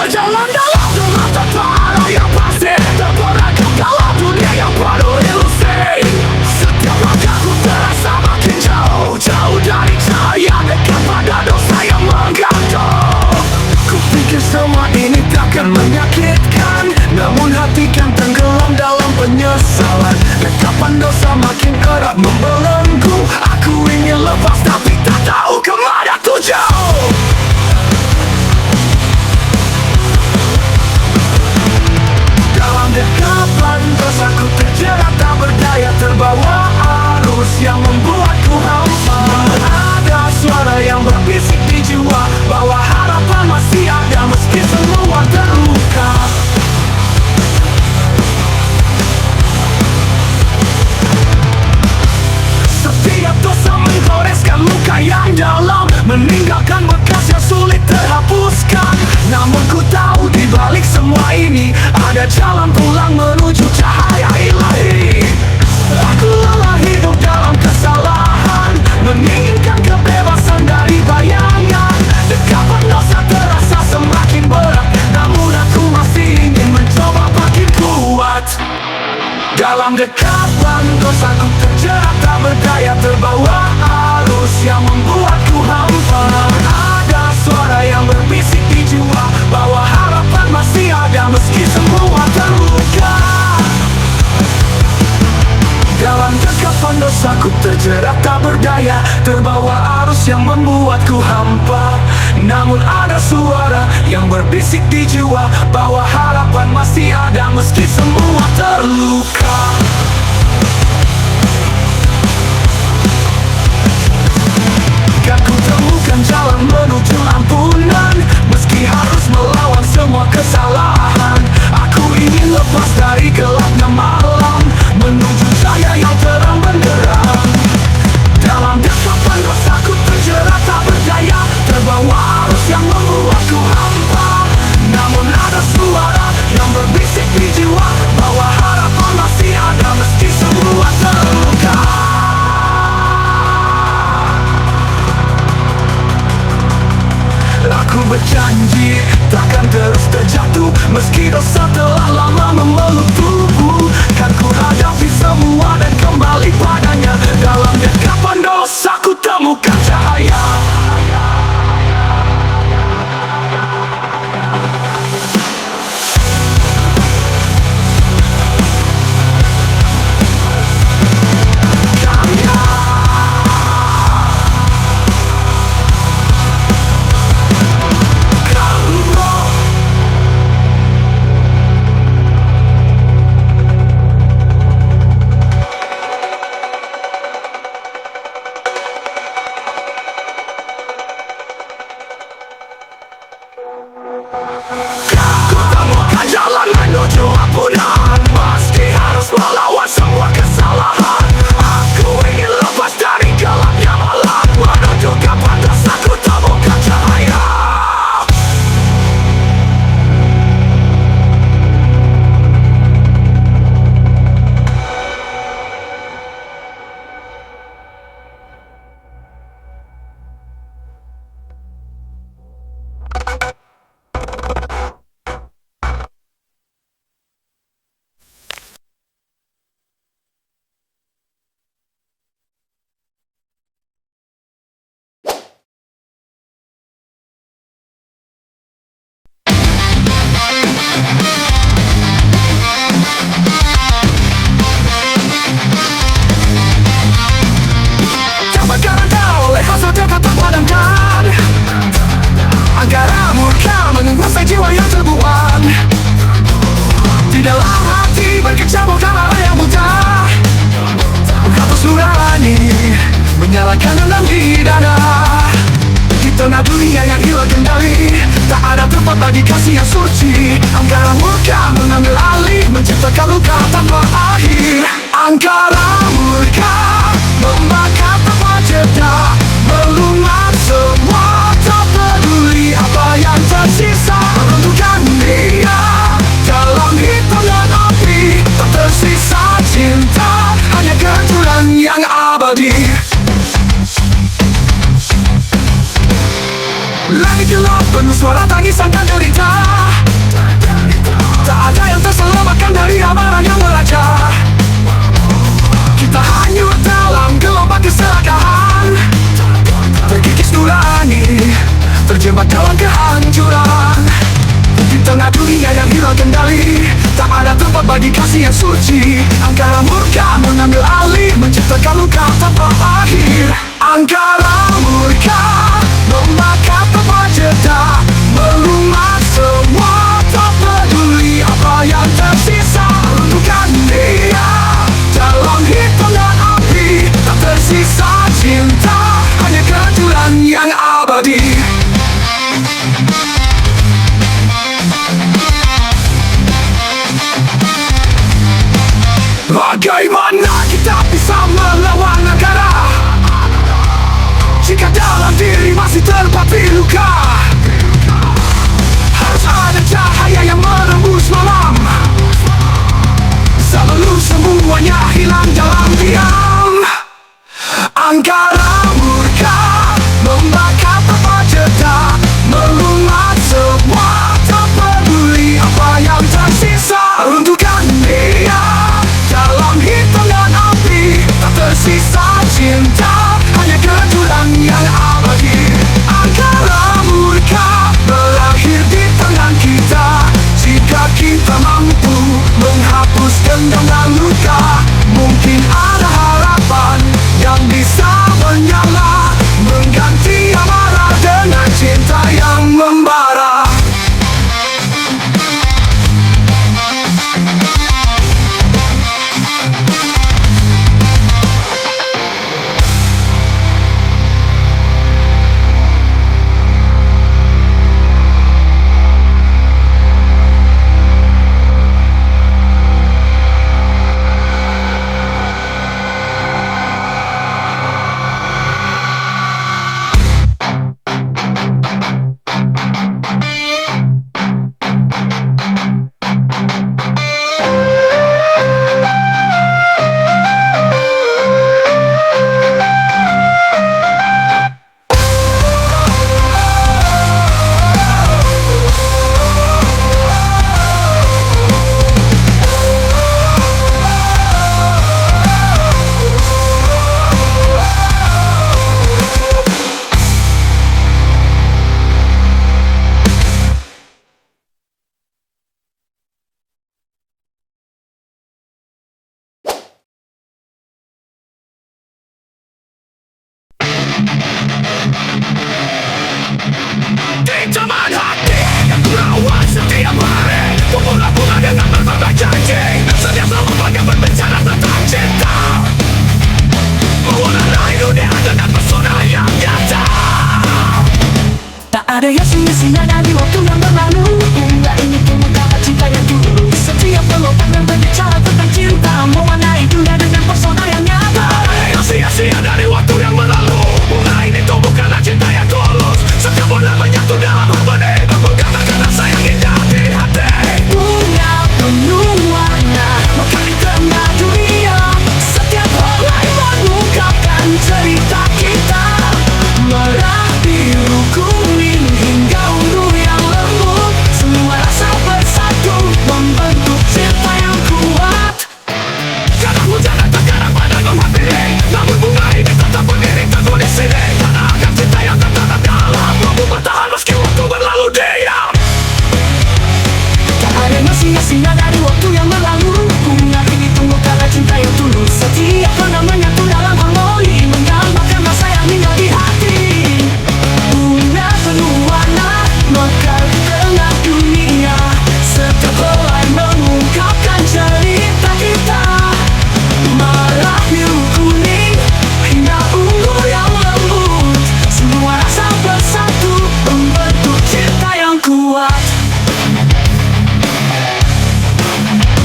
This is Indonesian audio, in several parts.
berjalan dalam gelap tanpa arah yang pasti, terperangkap dalam dunia yang penuh ilusi. Setiap langkahku terasa makin jauh, jauh dari cahaya, dekat pada dosa yang menggantung. Ku pikir semua ini takkan menyakitkan, namun hati kan tenggelam dalam penyesalan. Dekapan dosa makin erat membelenggu. Aku ingin lepas tapi tak tahu kemana tuju. Dalam dekapan dosaku terjerat tak berdaya, terbawa arus yang membuatku hampa. Ada suara yang berbisik di jiwa bahwa harapan masih ada meski semua terluka. Setiap dosa menggoreskan luka yang dalam, meninggalkan bekas yang sulit terhapuskan. Namun ku tahu di balik semua ini ada jalan pulang menuju cahaya ilahi. Aku lelah hidup dalam kesalahan, menginginkan kebebasan dari bayangan. Dekapan dosa terasa semakin berat, namun aku masih ingin mencoba makin kuat. Dalam dekapan dosaku terjerat tak berdaya, terbawa arus yang membuatku hampa. Ada suara yang berbisik di jiwa bahwa harapan masih ada meski semua terluka. Dalam dekapan dosaku terjerat tak berdaya, terbawa arus yang membuatku hampa. Namun ada suara yang berbisik di jiwa bahwa harapan masih ada meski semua terluka. Kan ku temukan jalan menuju ampunan, meski harus melawan semua kesalahan. Aku ingin lepas dari gelapnya malam, menuju cahaya yang terang benderang. Dalam dekapan dosaku terjerat tak berdaya, terbawa arus yang membuatku hampa. Namun ada suara yang berbisik di jiwa bahwa harapan masih ada meski semua terluka. Aku berjanji takkan terus terjatuh, meski dosa telah lama memeluk tubuh. Kan ku hadapi semua dan kembali padanya. Dalam dekapan dosaku temukan cahaya. Ku temukan jalan menuju ampunan, meski harus melawan semua kesalahan. Aku ingin lepas dari gelapnya malam, menuju kapan dosaku temukan cahaya. Angkara murka menguasai jiwa yang terbuang. Di dalam hati berkecamuk arah yang buta. Menghapus nurani, menyalakan dendam di dada. Di tengah dunia yang hilang kendali, tak ada tempat bagi kasih yang suci. Angkara murka mengambil alih, menciptakan luka tanpa akhir. Angkara murka membakar tanpa jeda, melumat semua, tak peduli apa yang tersisa. Meruntuhkan dunia dalam hitungan api, tak tersisa cinta, hanya kehancuran yang abadi. Langit gelap penuh suara tangisan dan derita. Tak ada yang terselamatkan dari amarah yang melacak. Kita hanyut dalam gelombang keserakahan, terkikis nurani, terjebak dalam kehancuran. Di tengah dunia yang hilang kendali, tak ada tempat bagi kasih yang suci. Angkara murka mengambil alih, menciptakan luka tanpa akhir. Angkara murka membakar tanpa jeda, melumat semua, tak peduli apa yang tersisa. Runtuhkan dia dalam hitungan api, tak tersisa cinta, hanya kehancuran yang abadi. Bagaimana kita bisa melawan angkara jika dalam diri masih terpatri luka? Harus ada cahaya yang menembus malam, sebelum semuanya hilang dalam diam. Angkara murka membakar tanpa jeda, melumat semua, tak peduli apa yang tersisa. Runtuhkan dia dalam hitungan api, tak tersisa cinta, hanya kehancuran yang abadi. Angkara murka berakhir di tangan kita jika kita mampu menghapus dendam dan luka. Mungkin ada harapan yang bisa menyala, mengganti amarah dengan cinta yang membara. Di taman hati yang kurawat setiap hari, bunga-bunga dengan berbagai janji, setiap selalu bagai berbicara tentang cinta, mewarnai dunia dengan pesona yang nyata. Tak ada yang sia-sia dari waktu yang berlalu. Bunga ini pemuka cinta yang dulu. Setiap pelukan yang berbicara tentang cinta, mewarnai dunia dengan pesona yang nyata. Tak ada yang sia-sia dari waktu yang berlalu. Bunga ini tumbuhkanlah cinta yang tulus. Setiap bulan menyatu dalam harmoni, berpegang dengan rasa yang indah di hati. Bunga penuh warna, mekar di tengah dunia. Setiap helai mengungkapkan cerita kita. Merah, biru, kuning hingga ungu yang lembut, semua rasa bersatu membentuk cinta yang kuat. Kadang hujan datang, kadang badai menghampiri, namun bunga ini tetap berdiri teguh di sini. Karena akan cinta yang tertanam dalam, mampu bertahan meski waktu berlalu diam. Tak ada yang sia-sia dari waktu yang berlalu. Bunga ini tumbuh karena cinta yang tulus. Setiap pernah menyatu dalam harmoni, menggambarkan rasa yang indah di hati. Bunga penuh warna, mekar di tengah dunia. Setiap helai mengungkapkan cerita kita. Merah, biru, kuning hingga ungu yang lembut, semua rasa bersatu membentuk cinta yang kuat.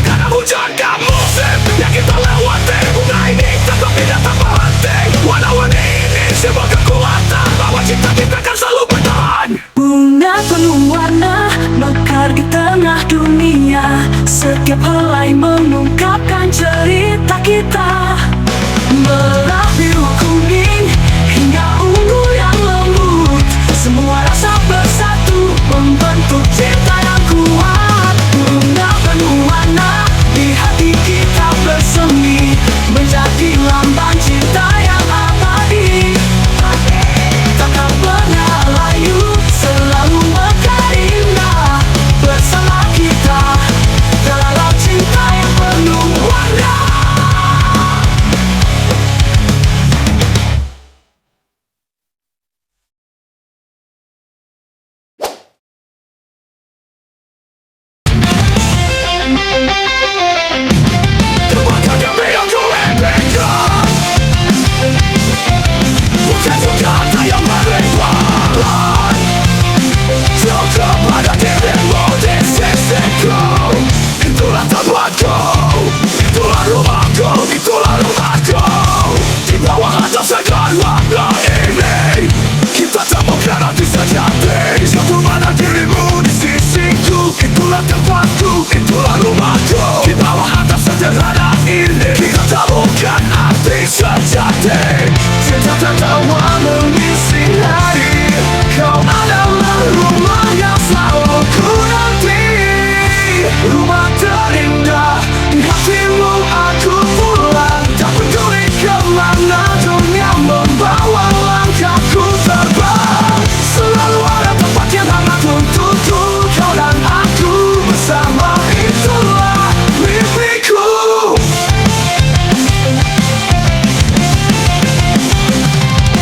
Karena hujan dan musim yang kita lewati, bunga ini tetap tidak berhenti. Warna-warni ini sebuah kekuatan bahwa cinta kita akan selalu bertahan. Bunga penuh warna, mekar di tengah dunia. Setiap helai mengungkapkan cerita kita. Merah, biru, kuning hingga ungu yang lembut, semua rasa bersatu membentuk cinta yang kuat. Bunga hati. Cinta tertawa mengisi hari. Kau adalah rumah yang selalu ku nanti. Rumah terindah di hatimu aku pulang. Tak peduli kemana dunia membawa langkahku terbang. Selalu ada tempat yang hangat untukku. Kau dan aku bersama, itulah mimpiku.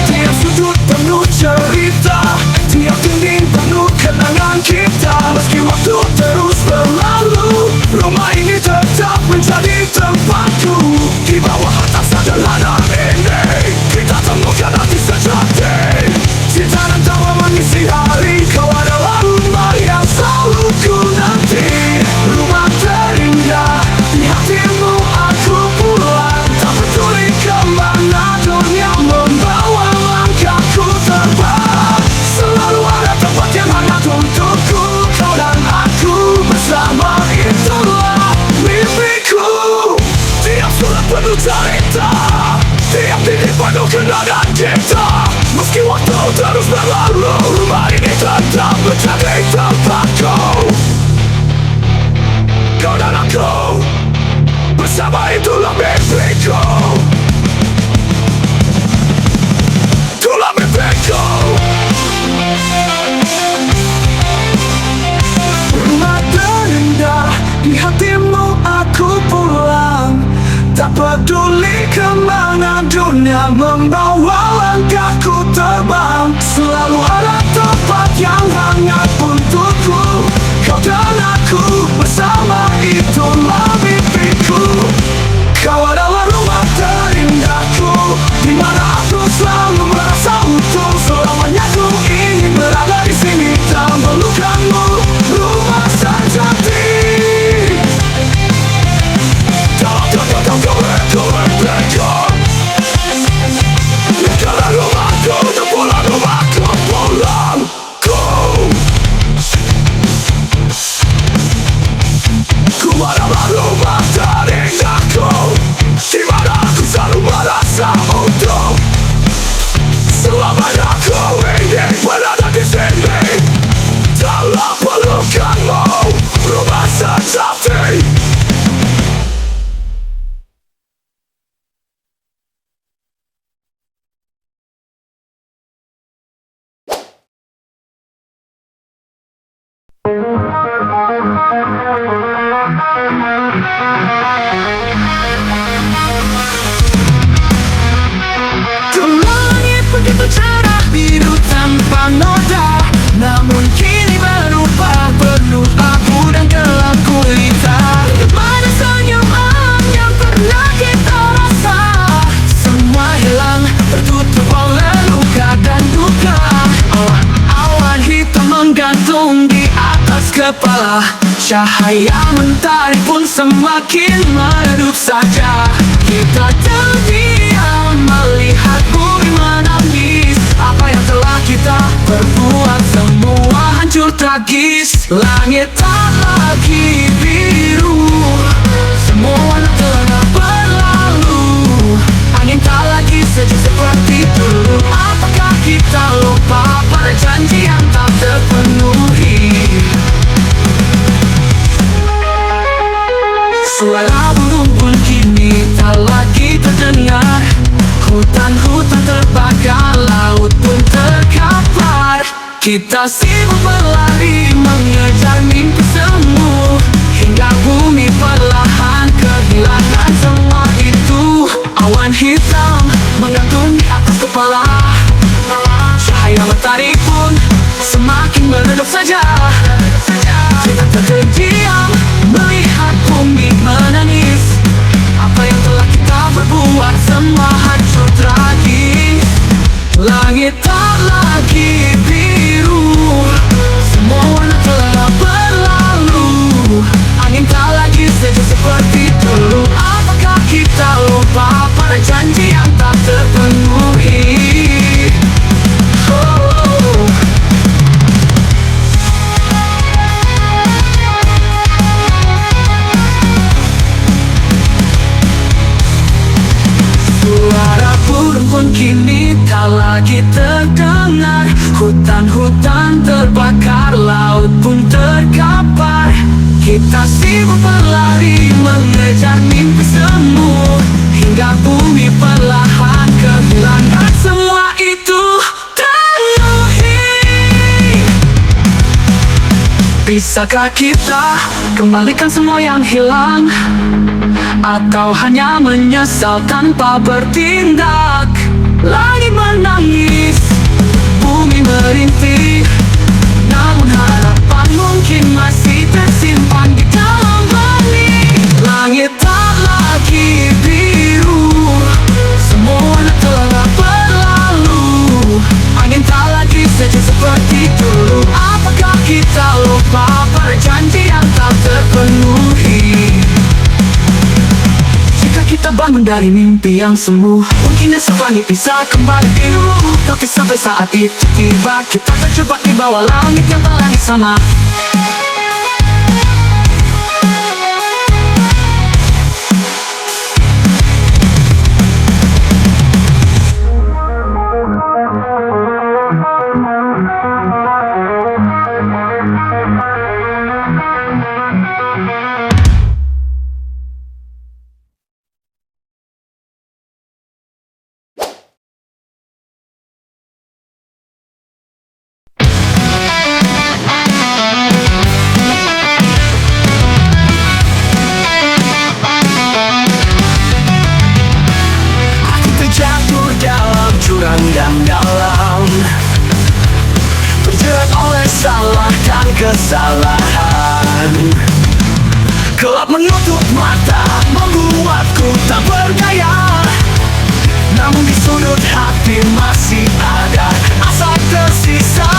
Tiap sudut penuh cerita, tiap dinding penuh kenangan kita. Meski waktu terus berlalu, rumah ini tetap menjadi tempatku. Di bawah atap sederhana ini, kita temukan hati sejati. Cinta dan tawa mengisi hari. Kau adalah rumah yang selalu ku nanti. Rumah terindah di hatimu aku pulang. Tak peduli kemana dunia membawa langkahku terbang. Selalu ada tempat yang hangat untukku. Kau dan aku bersama, itulah mimpiku. Tiap surat penuh cerita, tiap titik penuh kenangan kita. Meski waktu terus berlalu, rumah ini tetap menjadi tempatku. Kau dan aku bersama, itulah mimpiku. Itulah mimpiku. Rumah terindah di hatimu aku pulang. Tak peduli kemana dunia membawa langkahku terbang. Selalu ada tempat yang hangat untukku. Kau dan aku bersama, itulah mimpiku. Kau adalah rumah terindahku, di mana aku selalu merasa utuh. Selamanya ku ingin berada di sini, tak melukamu. Rumah sejati. Ku adalah rumah terindaku, di mana aku selalu merasa utuh. Selamanya ku ingin berada di sini, dalam pelukanmu. Rumah sejati. Langit begitu cerah biru tanpa noda, namun kini berubah penuh abu dan gelap gulita. Mana senyuman yang pernah kita rasa, semua hilang tertutup oleh luka dan duka. Awan hitam menggantung di atas kepala, cahaya mentari pun semakin meredup saja. Kita terdiam melihat bumi menangis. Apa yang telah kita perbuat semua hancur tragis. Langit tak lagi biru, semua warna telah berlalu. Angin tak lagi sejuk seperti dulu. Apakah kita lupa pada janji yang tak terpenuhi? Suara burung pun kini tak lagi terdengar. Hutan-hutan terbakar, laut pun terkapar. Kita sibuk berlari mengejar mimpi semu, hingga bumi perlahan kehilangan semua itu. Awan hitam menggantung di atas kepala, cahaya matahari pun semakin meredup saja. Kita terdiam melihat bumi menangis. Apa yang telah kita berbuat semua hancur tragis. Langit tak lagi biru, semua warna telah berlalu. Angin tak lagi sejuk seperti dulu. Apakah kita lupa pada janji yang tak terpenuhi? Suara burung lagi terdengar. Hutan-hutan terbakar, laut pun terkapar. Kita sibuk berlari mengejar mimpi semu, hingga bumi perlahan kehilangan semua itu penuhi. Bisakah kita kembalikan semua yang hilang, atau hanya menyesal tanpa bertindak? Langit menangis, bumi merintih, namun harapan mungkin masih tersimpan di dalam benih. Langit tak lagi biru, semua telah berlalu. Angin tak lagi sejuk seperti dulu. Apakah kita lupa perjanjian tak terpenuhi? Jika kita bangun dari mimpi yang semu, mungkin esok langit bisa kembali biru. Tapi sampai saat itu tiba, kita terjebak di bawah langit yang tak lagi sama. Dan dalam terjerat oleh salah dan kesalahan. Gelap menutup mata, membuatku tak berdaya. Namun di sudut hati masih ada asa tersisa.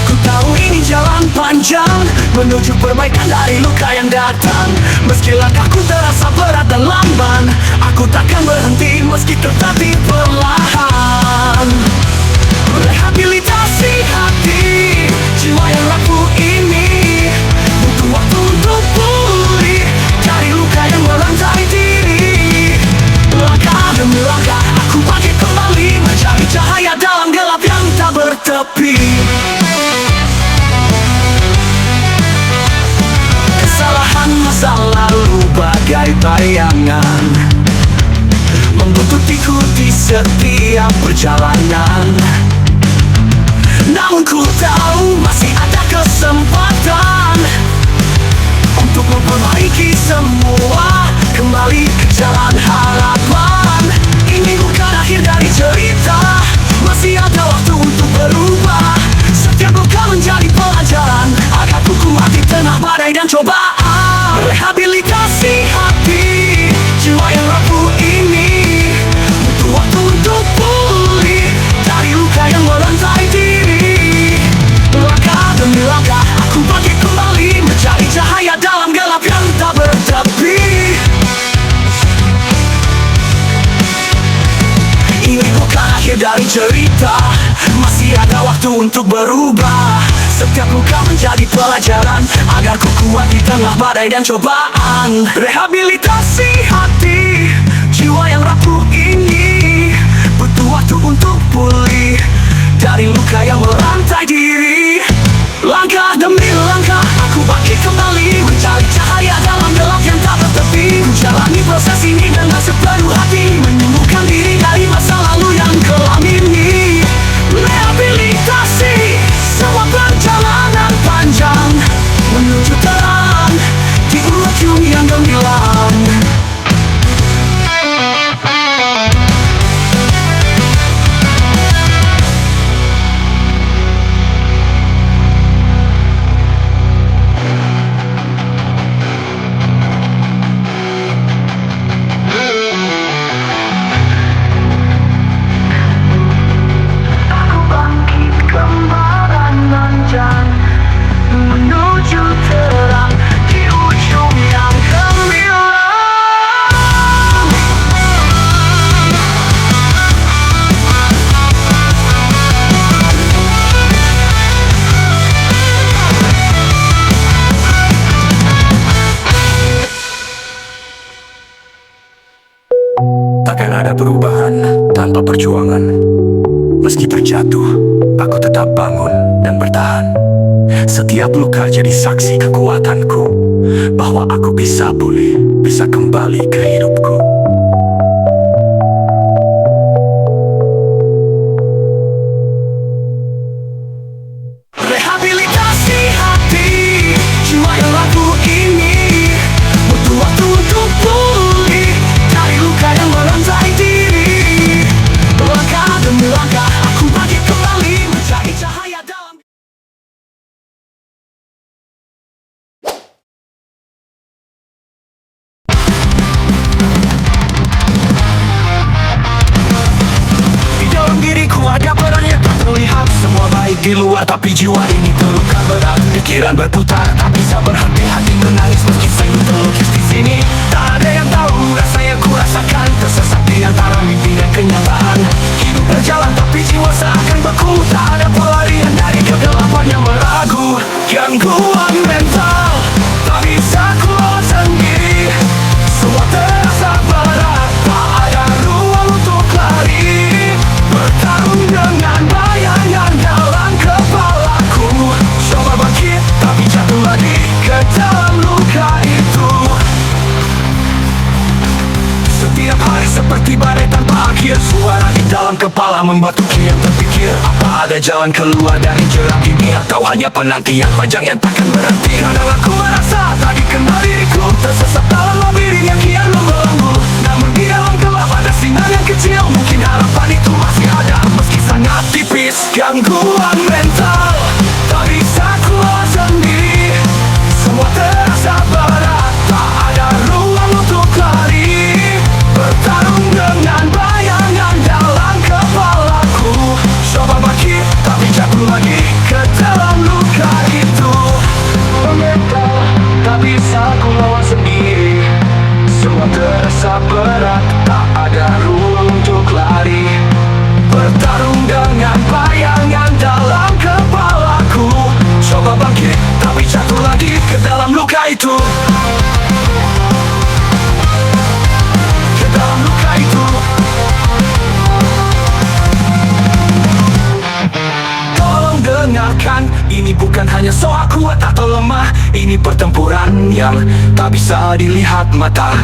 Ku tahu ini jalan panjang menuju perbaikan dari luka yang datang. Meski langkahku terasa berat dan lamban, aku takkan berhenti meski tetapi perlahan. Rehabilitasi hati, jiwa yang rapuh ini butuh waktu untuk pulih dari luka yang merantai diri. Langkah demi langkah aku bangkit kembali, mencari cahaya dalam gelap yang tak bertepi. Kesalahan masa lalu bagai bayangan membuntutiku di setiap perjalanan. Namun ku tahu masih ada kesempatan untuk memperbaiki semua, kembali ke jalan harapan. Ini bukan akhir dari cerita, masih ada waktu untuk berubah. Setiap luka menjadi pelajaran agar ku kuat di tengah badai dan cobaan. Rehabilitasi hati, jiwa yang rapuh ini butuh waktu untuk pulih dari luka yang merantai diri. Langkah demi langkah aku bangkit kembali, mencari cahaya dalam gelap yang tak bertepi. Ini bukan akhir dari cerita, masih ada waktu untuk berubah. Setiap luka menjadi pelajaran agar ku kuat di tengah badai dan cobaan. Rehabilitasi hati, jiwa yang rapuh ini butuh waktu untuk pulih dari luka yang merantai diri. Langkah demi langkah aku bangkit kembali, mencari cahaya dalam gelap yang tak bertepi. Jalani proses ini dengan sepenuh hati, menyembuhkan diri dari masa lalu yang kelam ini. Rehabilitasi sebuah perjalanan panjang menuju terang di ujung yang gemilang. Takkan ada perubahan tanpa perjuangan. Meski terjatuh, aku tetap bangun dan bertahan. Setiap luka jadi saksi kekuatanku, bahwa aku bisa pulih, bisa kembali ke hidupku. Rehabilitasi hati, cuma yang laku ini butuh waktu untuk pulih dari luka yang merantai diri. Langkah demi langkah, aku bangkit kembali mencari cahaya dalam. Di dalam diriku ada perang yang tak terlihat. Semua baik di luar, tapi jiwa ini terluka berat. Pikiran berputar, tak bisa berhenti. Hati menangis meski saya terlukis di sini. Tak ada yang tahu rasa yang ku rasakan, tersesat di antara mimpi dan kenyataan. Hidup berjalan tapi jiwa seakan beku. Tak ada pelarian dari kegelapan yang meragu. Gangguan mental, tak bisa ku lawan sendiri. Semua terasa berat, tak ada ruang untuk lari. Bertarung dengan bayangan dalam kepalaku. Coba bangkit, tapi jatuh lagi ke dalam luka itu. Setiap hari seperti badai tanpa akhir. Suara di dalam kepala membuat yang terpikir. Apa ada jalan keluar dari jeram ini, atau hanya penantian panjang yang takkan berhenti? Kadang aku merasa tak dikenal diriku, tersesat dalam labirin yang kian membelenggu. Namun di dalam gelap ada sinar yang kecil. Mungkin harapan itu masih ada, meski sangat tipis. Gangguan mental, tak bisa ku lawan sendiri. Semua terasa berat, tak ada ruang untuk lari. Bertarung dengan bayangan dalam kepalaku. Coba bangkit, tapi jatuh lagi ke dalam luka itu. Mental, tak bisa ku lawan sendiri. Semua terasa berat, tak ada ruang untuk lari. Bertarung dengan bayangan dalam kepalaku. Coba bangkit, tapi jatuh lagi ke dalam luka itu. Ke dalam luka itu. Tolong dengarkan, ini bukan hanya soal kuat atau lemah. Ini pertempuran yang tak bisa dilihat mata.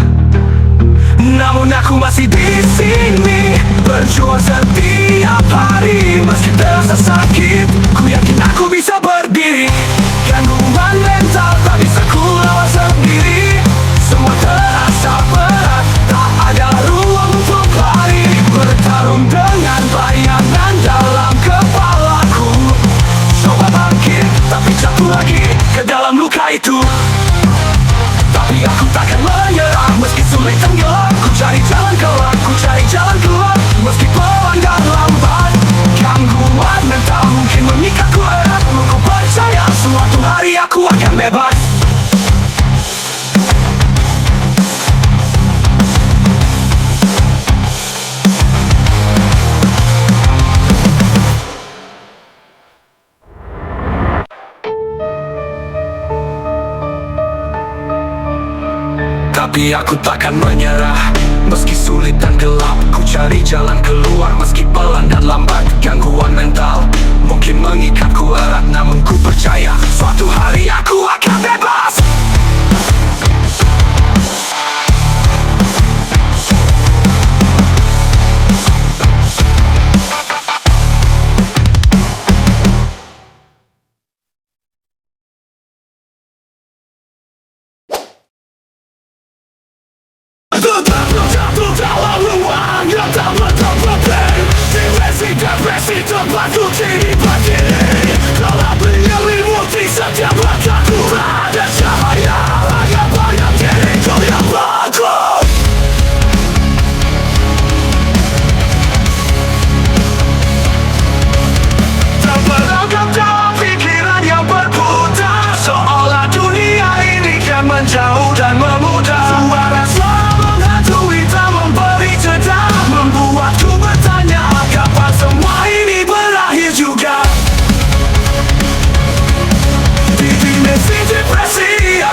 Namun aku masih di sini, berjuang setiap hari. Meski terasa sakit, ku yakin aku bisa berdiri. Gangguan mental, tak bisa ku lawan sendiri. Semua terasa berat, tak ada ruang untuk lari. Bertarung dengan bayangan dalam kepalaku. Coba bangkit, tapi jatuh lagi ke dalam luka itu. Tapi aku takkan menyerah, meski sulit tenggelam. Ku cari jalan keluar, ku cari jalan keluar, meski pelan dan lambat. Gangguan mental mungkin mengikatku erat. Ku percaya suatu hari aku akan bebas. Tapi aku takkan menyerah, meski sulit dan gelap. Ku cari jalan keluar, meski pelan dan lambat. Gangguan mental mungkin mengikatku erat, namun ku percaya suatu hari aku akan bebas. Jatuh dalam ruang yang tak bertempat. Depresi tempat ku kini berdiri. Dalam menyelimuti setiap langkahku, ada cahaya agar banyak diriku yang baku. Terperangkap dalam pikiran yang berputar, seolah dunia ini kan menjauh dan memudar. Suara selalu menghantui, tak memberi jeda, membuatku bertanya kapan semua ini berakhir juga. Di dimensi depresi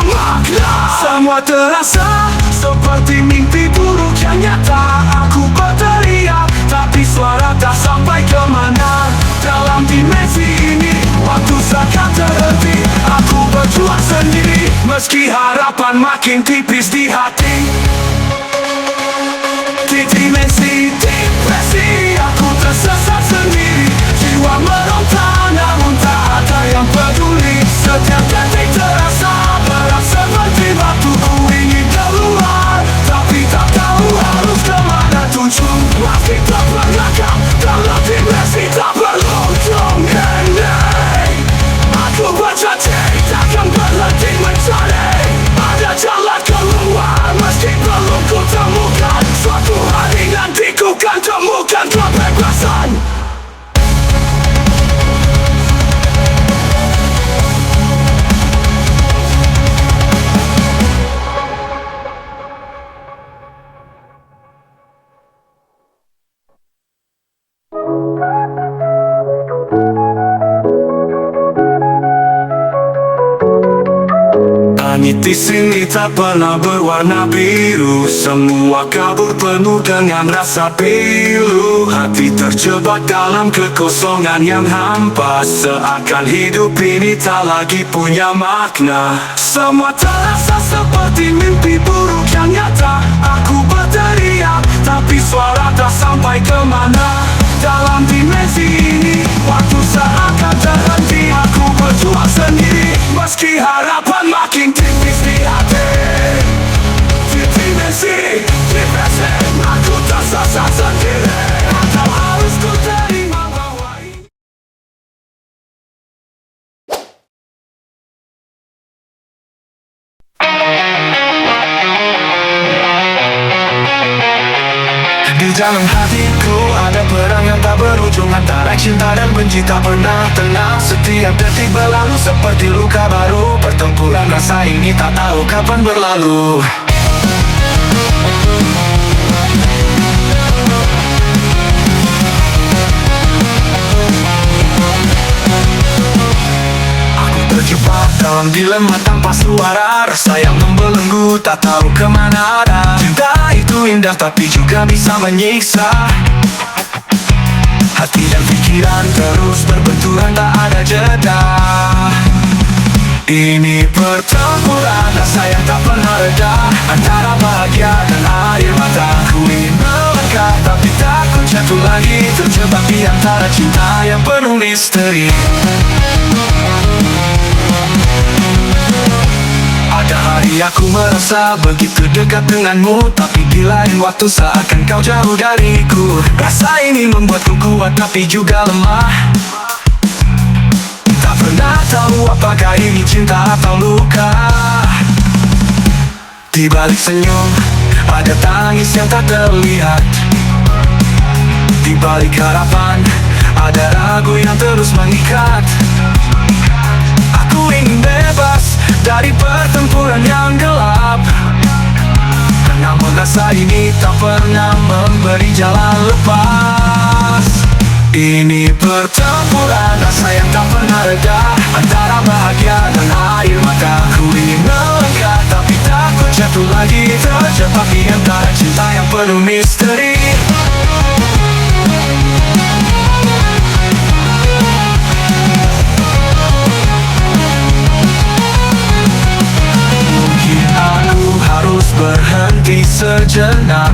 makna. Semua terasa seperti mimpi buruk yang nyata. Aku berteriak, tapi suara tak sampai kemana. Dalam dimensi ini, waktu seakan terhenti. Aku berjuang sendiri, meski harapan makin tipis di hati. Di dimensi depresi, aku tersesat sendiri. Jiwa meronta, namun tak ada yang peduli. Setiap detik terasa berat seperti batu. Ku ingin keluar, tapi tak tahu harus kemana tuju. Masih terperangkap dalam dimensi tak berujung ending. Aku berjanji takkan berhenti mencari. Ada jalan keluar, meski belum ku temukan. Suatu hari nanti ku kan temukan kebebasan. Langit di sini tak pernah berwarna biru. Semua kabut penuh dengan rasa pilu. Hati terjebak dalam kekosongan yang hampa. Seakan hidup ini tak lagi punya makna. Semua terasa seperti mimpi buruk yang nyata. Aku berteriak, tapi suara tak sampai kemana. Dalam dimensi ini, waktu seakan terhenti. Aku berjuang sendiri, meski harapan makin tipis di hati. Di dimensi depresi, aku tersesat sendiri. Atau harus ku terima bahwa ini di dalam hatiku ada perang yang tak berujung. Antara cinta dan benci tak pernah tenang. Setiap detik berlalu seperti luka baru. Pertempuran rasa ini tak tahu kapan berlalu. Aku terjebak dalam dilema tanpa suara. Rasa yang membelenggu tak tahu kemana arah. Cinta itu indah tapi juga bisa menyiksa. Hati dan pikiran terus berbenturan, tak ada jeda. Ini pertempuran rasa yang tak pernah reda. Antara bahagia dan air mata. Ku ingin melangkah tapi takut jatuh lagi. Terjebak di antara cinta yang penuh misteri. Ada hari aku merasa begitu dekat denganmu, tapi di lain waktu seakan kau jauh dariku. Rasa ini membuatku kuat tapi juga lemah. Tak pernah tahu apakah ini cinta atau luka. Di balik senyum ada tangis yang tak terlihat. Di balik harapan ada ragu yang terus mengikat. Aku ingin bebas dari pertempuran yang gelap. Namun rasa ini tak pernah memberi jalan lepas. Ini pertempuran rasa yang tak pernah reda. Antara bahagia dan air mata. Ku ingin melangkah tapi takut jatuh lagi. Terjebak di antara cinta yang penuh misteri. Harus berhenti sejenak,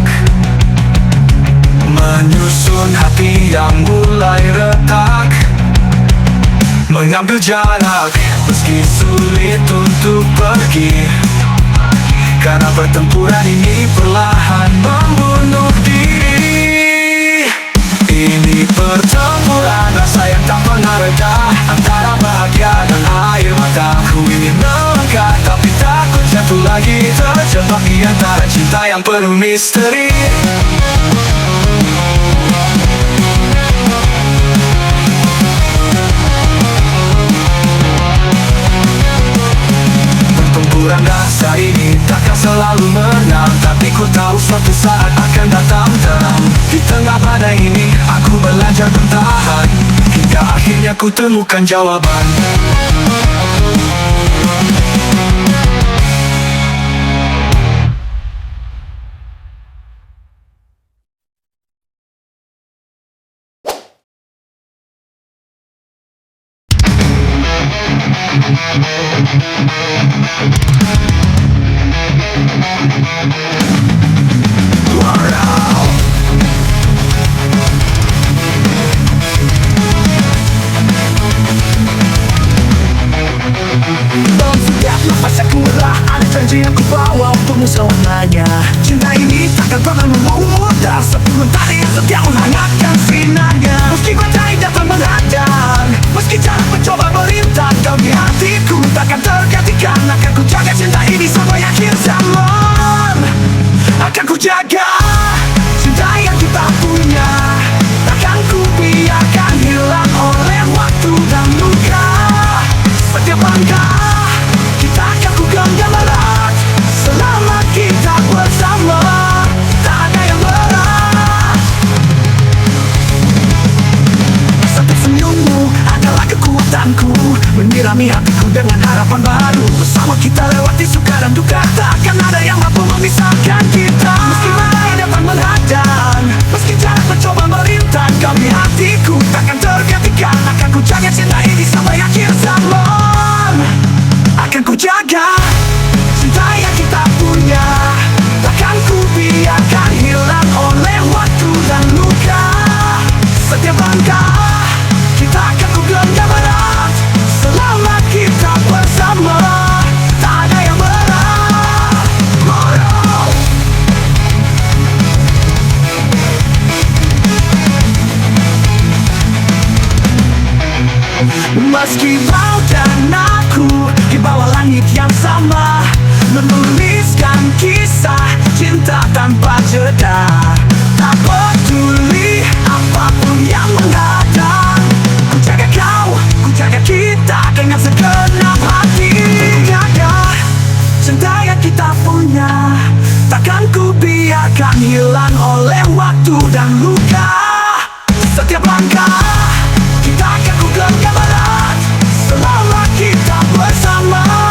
menyusun hati yang mulai retak. Mengambil jarak, meski sulit untuk pergi. Karena pertempuran ini perlahan membunuh diri. Ini pertempuran rasa yang tak pernah reda. Antara bahagia dan air mata. Ku ingin melangkah tapi takut jatuh lagi. Terjebak di antara cinta yang penuh misteri. Pertempuran rasa ini takkan selalu menang, tapi ku tahu suatu saat akan datang terang. Di tengah badai ini aku belajar bertahan, hingga akhirnya ku temukan jawaban. Dalam setiap nafas aku merah, ada janji yang kubawa untukmu selamanya. Cinta ini takkan pernah memudar, sebelum tadi yang setia menghangatkan sinarnya. Meski badai datang menghadang, meski jarak mencoba merintang, demi hatiku takkan tergantikan. Akan ku jaga cinta ini sampai akhir zaman. Akan ku jaga cinta yang kita punya, takkan ku biarkan hilang oleh waktu dan luka. Setiap langkah kita akan ku genggam erat, selama kita bersama, tak ada yang berat. Setiap senyummu adalah kekuatanku, menyirami hatiku dengan harapan baru. Bersama kita lewati suka dan duka, tak akan ada yang mampu memisahkan kita. Meski badai datang menghadang, meski jarak mencoba merintang, demi hatiku takkan tergantikan. Akan ku jaga cinta ini sampai akhir zaman. Akan ku jaga cinta yang kita punya, takkan ku biarkan hilang oleh waktu dan luka. Setiap langkah kita akan ku genggam erat, selama kita bersama, tak ada yang berat. Meski kau dan aku di bawah langit yang sama, menuliskan kisah cinta tanpa jeda. Tak peduli apapun yang menghadang, ku jaga kau, ku jaga kita dengan segenap hati. Jaga cinta yang kita punya, takkan ku biarkan hilang oleh waktu dan luka. Setiap langkah kita akan ku genggam erat, selama kita bersama.